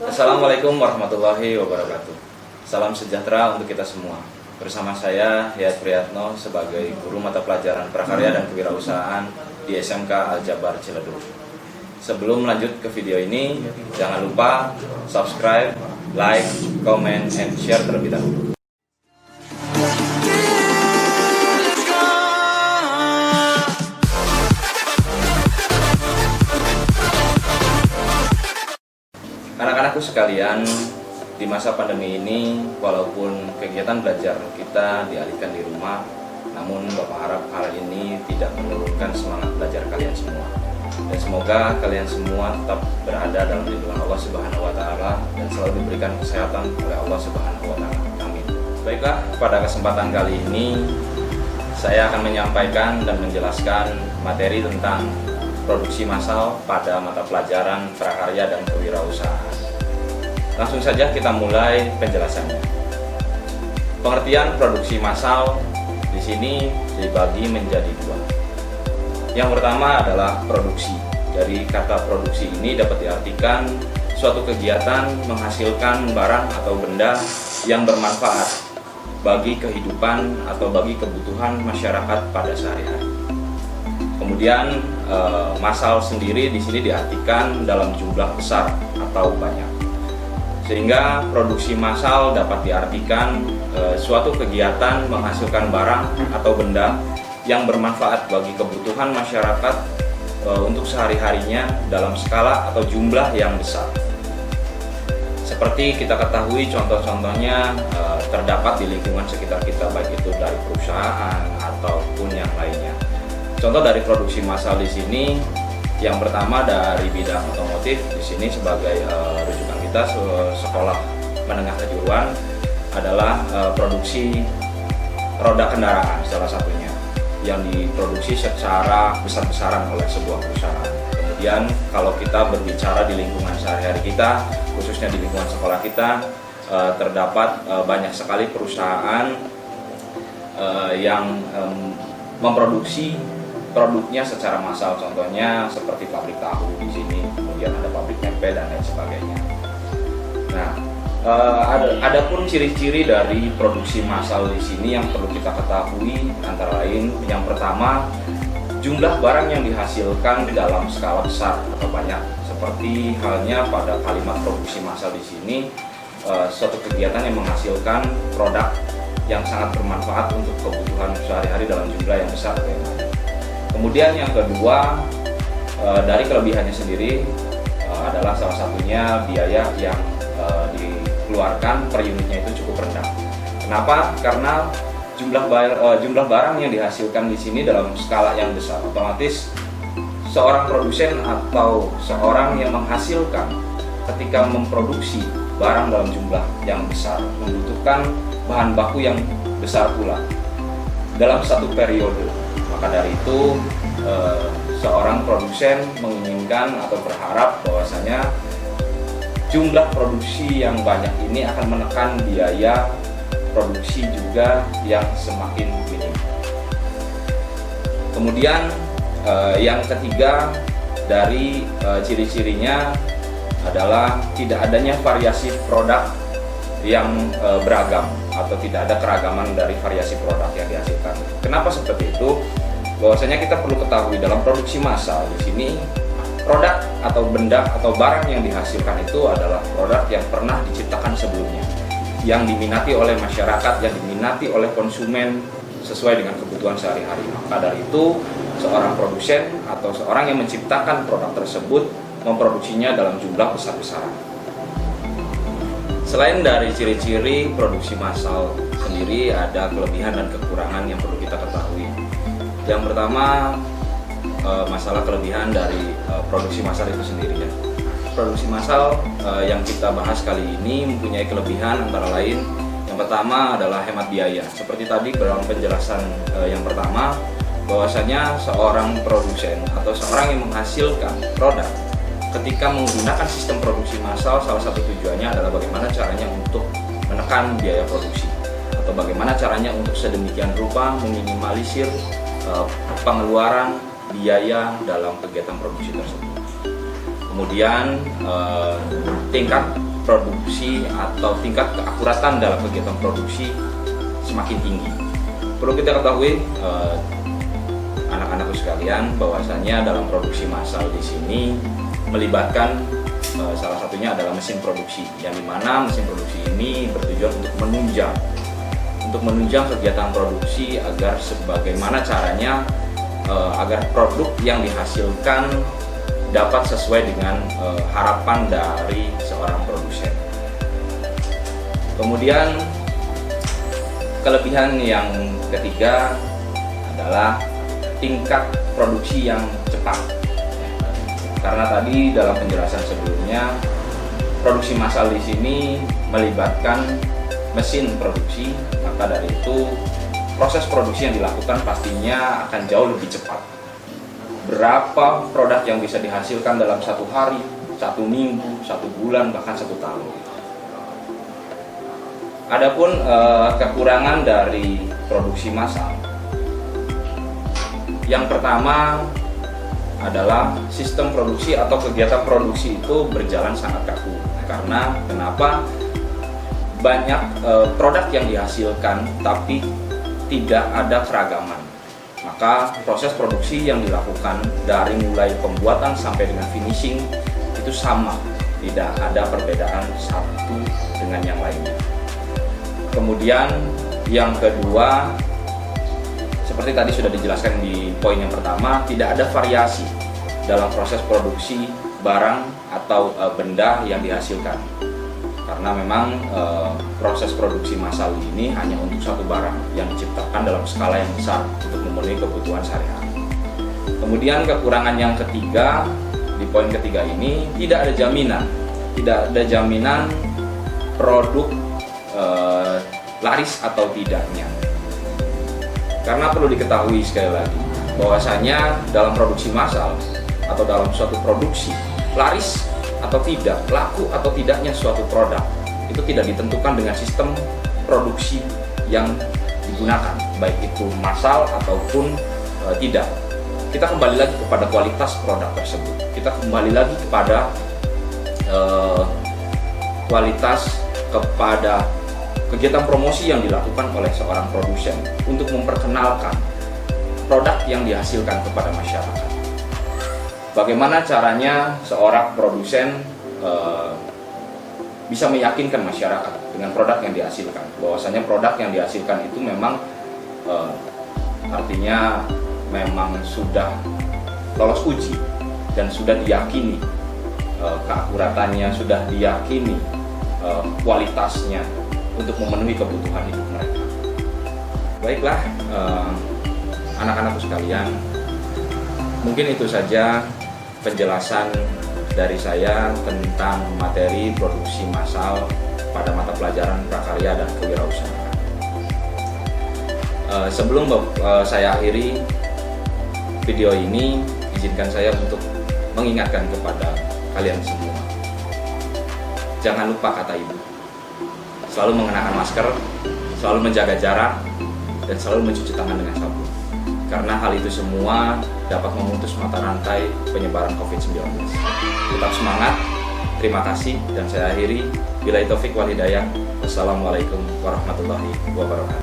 Assalamualaikum warahmatullahi wabarakatuh. Salam sejahtera untuk kita semua. Bersama saya Hidayat Priyatno sebagai guru mata pelajaran prakarya dan kewirausahaan di SMK Al-Jabar Ciledug. Sebelum lanjut ke video ini, jangan lupa subscribe, like, comment, and share terlebih dahulu. Anak-anakku sekalian, di masa pandemi ini, walaupun kegiatan belajar kita dialihkan di rumah, namun Bapak harap hal ini tidak menurunkan semangat belajar kalian semua. Dan semoga kalian semua tetap berada dalam lindungan Allah Subhanahu wa Ta'ala dan selalu diberikan kesehatan oleh Allah Subhanahu wa Ta'ala. Amin. Baiklah, pada kesempatan kali ini saya akan menyampaikan dan menjelaskan materi tentang produksi massal pada mata pelajaran prakarya dan kewirausahaan. Langsung saja kita mulai penjelasannya. Pengertian produksi massal di sini dibagi menjadi dua. Yang pertama adalah produksi. Dari kata produksi ini dapat diartikan suatu kegiatan menghasilkan barang atau benda yang bermanfaat bagi kehidupan atau bagi kebutuhan masyarakat pada sehari-hari. Kemudian massal sendiri di sini diartikan dalam jumlah besar atau banyak. Sehingga produksi massal dapat diartikan suatu kegiatan menghasilkan barang atau benda yang bermanfaat bagi kebutuhan masyarakat untuk sehari-harinya dalam skala atau jumlah yang besar. Seperti kita ketahui, contoh-contohnya terdapat di lingkungan sekitar kita, baik itu dari perusahaan ataupun yang lainnya. Contoh dari produksi massal di sini, yang pertama dari bidang otomotif. Di sini sebagai rujukan kita, sekolah menengah kejuruan adalah produksi roda kendaraan salah satunya yang diproduksi secara besar-besaran oleh sebuah perusahaan. Kemudian kalau kita berbicara di lingkungan sehari-hari kita, khususnya di lingkungan sekolah kita, terdapat banyak sekali perusahaan yang memproduksi produknya secara massal, contohnya seperti pabrik tahu di sini, kemudian ada pabrik tempe dan lain sebagainya. Nah, ada pun ciri-ciri dari produksi massal di sini yang perlu kita ketahui, antara lain yang pertama, jumlah barang yang dihasilkan dalam skala besar atau banyak. Seperti halnya pada kalimat produksi massal di sini, suatu kegiatan yang menghasilkan produk yang sangat bermanfaat untuk kebutuhan sehari-hari dalam jumlah yang besar. Kemudian yang kedua, dari kelebihannya sendiri adalah salah satunya biaya yang dikeluarkan per unitnya itu cukup rendah. Kenapa? Karena jumlah barang yang dihasilkan di sini dalam skala yang besar, otomatis seorang produsen atau seorang yang menghasilkan ketika memproduksi barang dalam jumlah yang besar membutuhkan bahan baku yang besar pula dalam satu periode. Maka dari itu seorang produsen menginginkan atau berharap bahwasanya jumlah produksi yang banyak ini akan menekan biaya produksi juga yang semakin minim. Kemudian yang ketiga dari ciri-cirinya adalah tidak adanya variasi produk yang beragam atau tidak ada keragaman dari variasi produk yang dihasilkan. Kenapa seperti itu? Bahwasanya kita perlu ketahui dalam produksi massal di sini produk atau benda atau barang yang dihasilkan itu adalah produk yang pernah diciptakan sebelumnya, yang diminati oleh masyarakat, yang diminati oleh konsumen sesuai dengan kebutuhan sehari-hari. Maka dari itu seorang produsen atau seorang yang menciptakan produk tersebut memproduksinya dalam jumlah besar-besaran. Selain dari ciri-ciri produksi massal sendiri, ada kelebihan dan kekurangan yang perlu kita ketahui. Yang pertama, masalah kelebihan dari produksi massal itu sendiri ya. Produksi massal yang kita bahas kali ini mempunyai kelebihan antara lain. Yang pertama adalah hemat biaya. Seperti tadi dalam penjelasan yang pertama, bahwasanya seorang produsen atau seorang yang menghasilkan produk ketika menggunakan sistem produksi massal, salah satu tujuannya adalah bagaimana caranya untuk menekan biaya produksi atau bagaimana caranya untuk sedemikian rupa meminimalisir pengeluaran biaya dalam kegiatan produksi tersebut. Kemudian tingkat produksi atau tingkat keakuratan dalam kegiatan produksi semakin tinggi. Perlu kita ketahui anak-anakku sekalian bahwasanya dalam produksi massal di sini melibatkan salah satunya adalah mesin produksi, yang dimana mesin produksi ini bertujuan untuk menunjang kegiatan produksi agar sebagaimana caranya agar produk yang dihasilkan dapat sesuai dengan harapan dari seorang produsen. Kemudian kelebihan yang ketiga adalah tingkat produksi yang cepat. Karena tadi dalam penjelasan sebelumnya, produksi massal di sini melibatkan mesin produksi, maka dari itu proses produksi yang dilakukan pastinya akan jauh lebih cepat. Berapa produk yang bisa dihasilkan dalam satu hari, satu minggu, satu bulan, bahkan satu tahun. Adapun kekurangan dari produksi massal, yang pertama adalah sistem produksi atau kegiatan produksi itu berjalan sangat kaku. Karena kenapa? Banyak produk yang dihasilkan tapi tidak ada keragaman. Maka proses produksi yang dilakukan dari mulai pembuatan sampai dengan finishing itu sama, tidak ada perbedaan satu dengan yang lainnya. Kemudian yang kedua, seperti tadi sudah dijelaskan di poin yang pertama, tidak ada variasi dalam proses produksi barang atau benda yang dihasilkan. Karena memang proses produksi massal ini hanya untuk satu barang yang diciptakan dalam skala yang besar untuk memenuhi kebutuhan sehari-hari. Kemudian kekurangan yang ketiga, di poin ketiga ini tidak ada jaminan produk laris atau tidaknya. Karena perlu diketahui sekali lagi bahwasanya dalam produksi massal atau dalam suatu produksi, laris atau tidak, laku atau tidaknya suatu produk itu tidak ditentukan dengan sistem produksi yang digunakan, baik itu massal ataupun tidak. Kita kembali lagi kepada kualitas produk tersebut. Kita kembali lagi kepada kualitas, kepada kegiatan promosi yang dilakukan oleh seorang produsen untuk memperkenalkan produk yang dihasilkan kepada masyarakat. Bagaimana caranya seorang produsen bisa meyakinkan masyarakat dengan produk yang dihasilkan, bahwasanya produk yang dihasilkan itu memang artinya memang sudah lolos uji dan sudah diyakini keakuratannya, sudah diyakini kualitasnya untuk memenuhi kebutuhan hidup mereka. Baiklah, anak-anakku sekalian, mungkin itu saja penjelasan dari saya tentang materi produksi massal pada mata pelajaran prakarya dan kewirausahaan. Sebelum saya akhiri video ini, izinkan saya untuk mengingatkan kepada kalian semua. Jangan lupa kata ibu, selalu mengenakan masker, selalu menjaga jarak, dan selalu mencuci tangan dengan sabun. Karena hal itu semua dapat memutus mata rantai penyebaran COVID-19. Tetap semangat, terima kasih, dan saya akhiri. Billahi taufik wal hidayah. Wassalamualaikum warahmatullahi wabarakatuh.